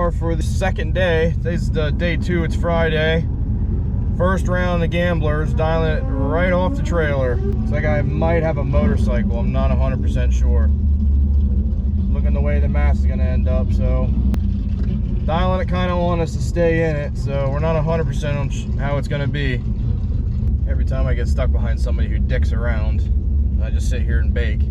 car for the second day. Today's day 2, it's Friday. First round of gamblers, dialing it right off the trailer. Looks like I might have a motorcycle, I'm not 100% sure. Looking the way the math is gonna end up, so. Dialing it kind of want us to stay in it, so we're not 100% on how it's gonna be. Every time I get stuck behind somebody who dicks around, I just sit here and bake.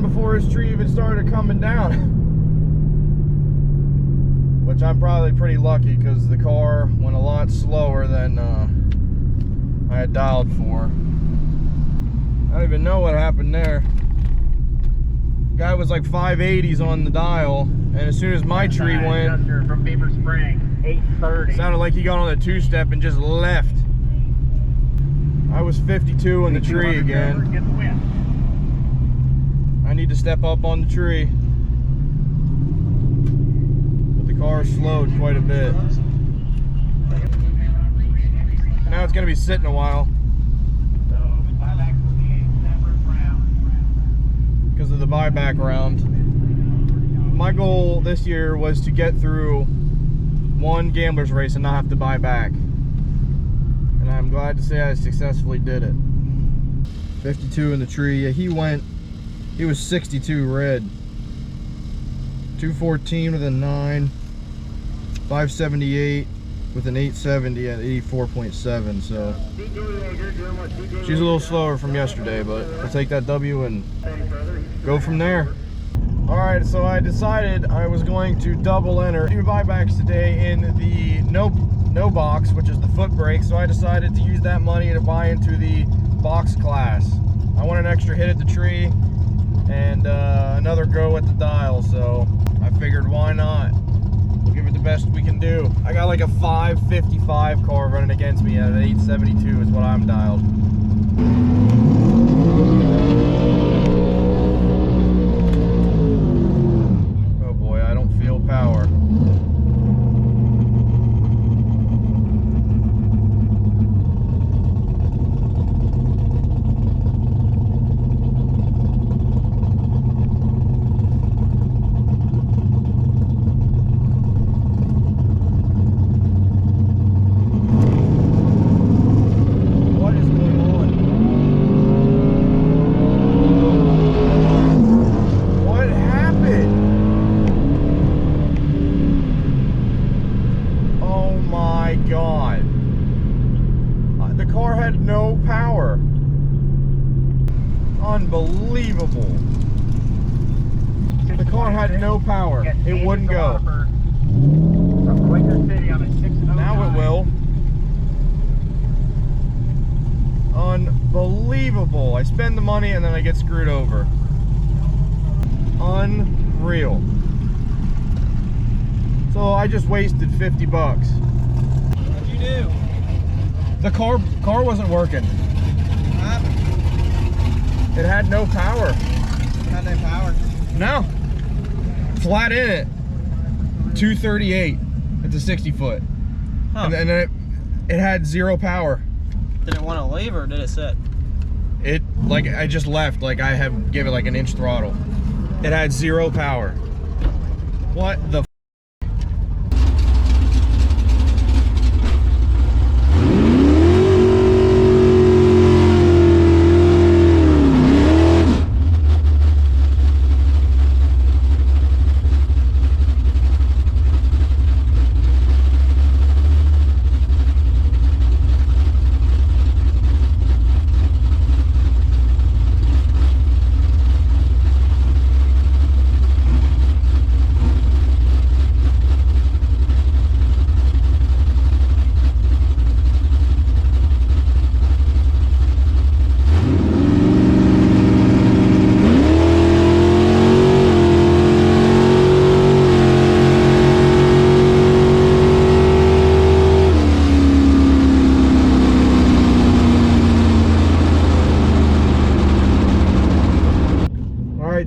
Before his tree even started coming down. Which I'm probably pretty lucky because the car went a lot slower than I had dialed for. I don't even know what happened there. Guy was like 580s on the dial, and as soon as my tree went, from Beaver Spring, 830. Sounded like he got on the two-step and just left. I was 52 in the tree again. I need to step up on the tree. But the car slowed quite a bit. Now it's going to be sitting a while. Because of the buyback round. My goal this year was to get through one gambler's race and not have to buy back. And I'm glad to say I successfully did it. 52 in the tree. Yeah, he was 62 red. 214 with a 9. 578 with an 870 at 84.7. So she's a little slower from yesterday, but I'll take that W and go from there. Alright, so I decided I was going to double enter 2 buybacks today in the no box, which is the foot brake. So I decided to use that money to buy into the box class. I want an extra hit at the tree and another go at the dial, so I figured why not. We'll give it the best we can do. I got like a 555 car running against me at an 872 is what I'm dialed. Oh boy, I don't feel power. No power. Unbelievable. The car had no power. It wouldn't go. Now it will. Unbelievable. I spend the money and then I get screwed over. Unreal. So I just wasted 50 bucks. What'd you do? The car wasn't working. What happened? It had no power. It had no power? No. Flat in it. 238. It's a 60 foot. Huh. And then it had zero power. Did it want to leave or did it sit? It, like, I just left, like I have give it like an inch throttle. It had 0 power. What the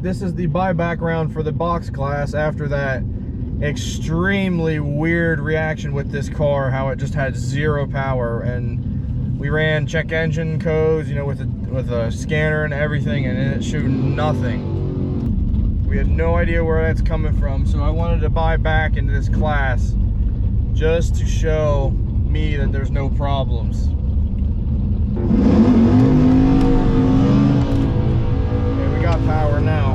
this is the buyback round for the box class after that extremely weird reaction with this car, how it just had 0 power. And we ran check engine codes, you know, with a scanner and everything, and it showed nothing. We had no idea where that's coming from, so I wanted to buy back into this class just to show me that there's no problems. Okay, we got power now.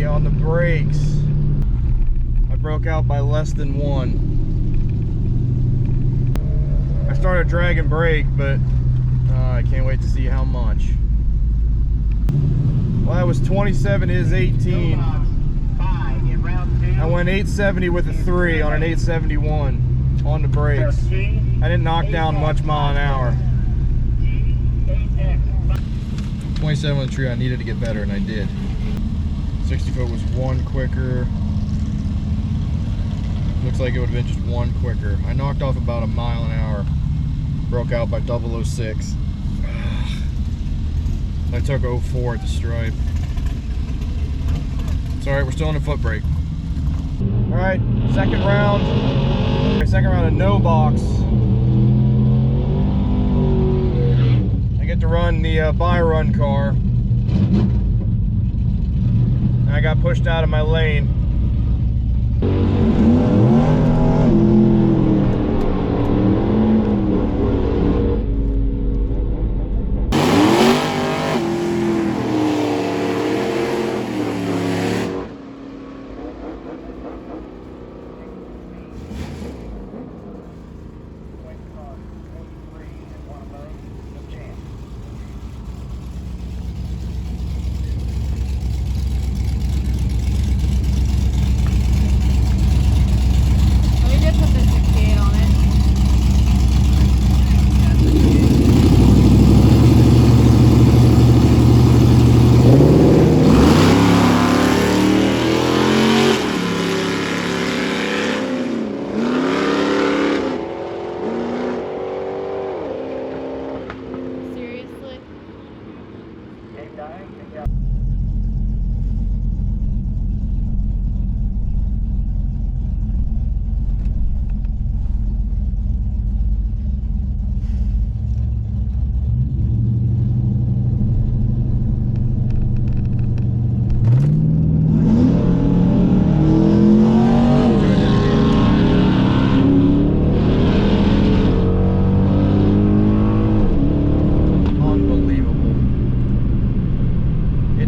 On the brakes. I broke out by less than 1. I started dragging brake, but I can't wait to see how much. Well, that was 27 is 18. I went 870 with a 3 on an 871 on the brakes. I didn't knock down much mile an hour. 27 with a 3, I needed to get better, and I did. 60 foot was 1 quicker. Looks like it would have been just 1 quicker. I knocked off about a mile an hour. Broke out by 006. I took 04 at the stripe. It's alright, we're still on a foot brake. Alright, second round of no box. I get to run the buy run car. I got pushed out of my lane.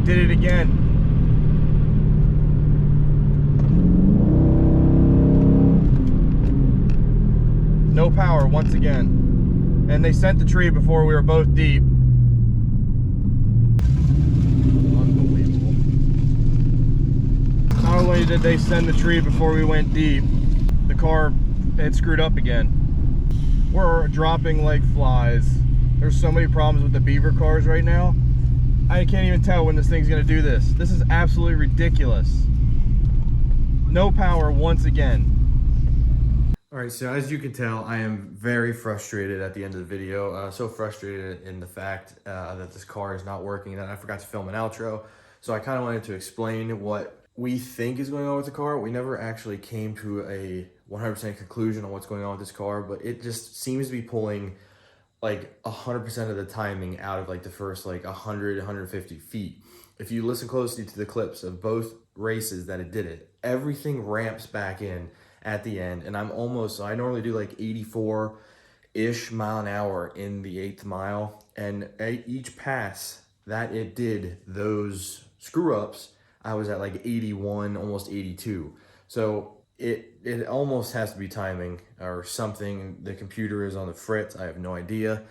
it did it again. No power once again. And they sent the tree before we were both deep. Unbelievable. Not only did they send the tree before we went deep, the car had screwed up again. We're dropping like flies. There's so many problems with the Beaver cars right now. I can't even tell when this thing's gonna do this. This is absolutely ridiculous. No power once again. All right, so as you can tell, I am very frustrated at the end of the video. So frustrated in the fact that this car is not working, and I forgot to film an outro. So I kind of wanted to explain what we think is going on with the car. We never actually came to a 100% conclusion on what's going on with this car, but it just seems to be pulling like 100% of the timing out of like the first like 100, 150 feet. If you listen closely to the clips of both races that it did it, everything ramps back in at the end. And I normally do like 84-ish mile an hour in the 8th mile. And at each pass that it did those screw ups, I was at like 81, almost 82. So it almost has to be timing or something. The computer is on the fritz. I have no idea.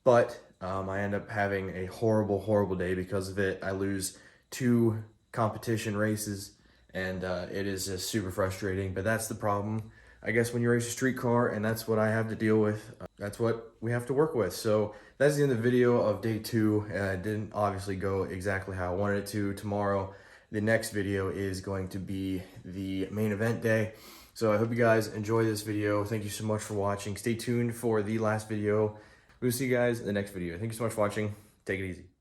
But I end up having a horrible, horrible day because of it. I lose 2 competition races, and it is just super frustrating. But that's the problem, I guess, when you race a street car, and that's what I have to deal with. That's what we have to work with. So that's the end of the video of day 2. It didn't obviously go exactly how I wanted it to. Tomorrow, the next video is going to be the main event day. So I hope you guys enjoy this video. Thank you so much for watching. Stay tuned for the last video. We'll see you guys in the next video. Thank you so much for watching. Take it easy.